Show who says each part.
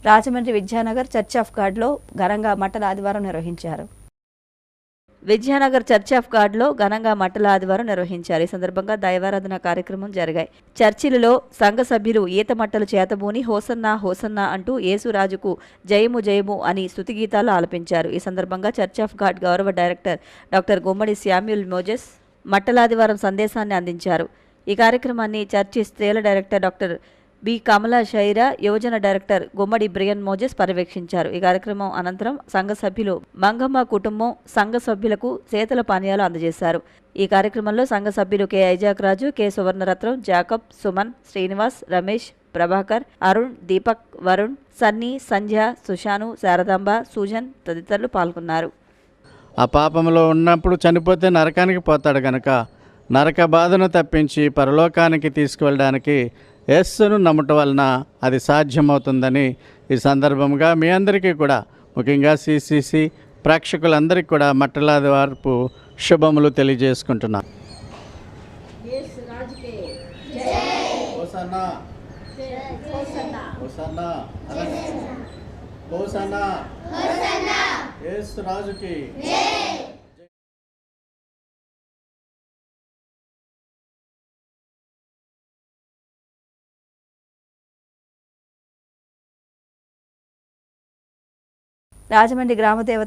Speaker 1: Rajahmundry Vidyanagar church of గాడ్లో ఘనంగా మట్టల ఆదివారం నిర్వహించారు. విద్యానగర్ చర్చ్ ఆఫ్ గాడ్లో ఘనంగా మట్టల ఆదివారం నిర్వహించారు. ఈ సందర్భంగా దైవారాధన కార్యక్రమం జరిగాయి. చర్చిలలో సంఘ సభ్యులు ఈత మట్టలు చేతబూని హోసన్నా హోసన్నా అంటూ యేసురాజుకు జయము జయము అని స్తుతిగీతాలు ఆలపించారు. ఈ సందర్భంగా చర్చ్ ఆఫ్ గాడ్ గౌరవ డైరెక్టర్ డాక్టర్ గుమ్మడి శామ్యూల్ మోజెస్ మట్టలాదివారం సందేశాన్ని అందించారు. ఈ కార్యక్రమాన్ని చర్చి స్త్రీల డైరెక్టర్ డాక్టర్ బి కమలా షైరా, యువజన డైరెక్టర్ గుమ్మడి బ్రియన్ మోజెస్ పర్యవేక్షించారు. ఈ కార్యక్రమం అనంతరం సంఘ సభ్యులు మంగమ్మ కుటుంబం సంఘ సభ్యులకు శీతల పానీయాలు అందజేశారు. ఈ కార్యక్రమంలో సంఘ సభ్యులు కె ఐజాక్ రాజు, కె సువర్ణరత్నం, జాకబ్, సుమన్, శ్రీనివాస్, రమేష్, ప్రభాకర్, అరుణ్, దీపక్, వరుణ్, సన్నీ, సంధ్య, సుషాను, శారదాంబ, సూజన్ తదితరులు పాల్గొన్నారు.
Speaker 2: ఆ పాపంలో ఉన్నప్పుడు చనిపోతే నరకానికి పోతాడు కనుక నరక బాధను తప్పించి పరలోకానికి తీసుకువెళ్ళడానికి యేసును నమ్మటం వలన అది సాధ్యమవుతుందని ఈ సందర్భంగా మీ అందరికీ కూడా ముఖ్యంగా సిసిసి ప్రేక్షకులందరికీ కూడా మట్టలాదివారపు శుభములు తెలియజేసుకుంటున్నాను. యేసు రాజుకి
Speaker 1: రాజమండ్రి గ్రామదేవత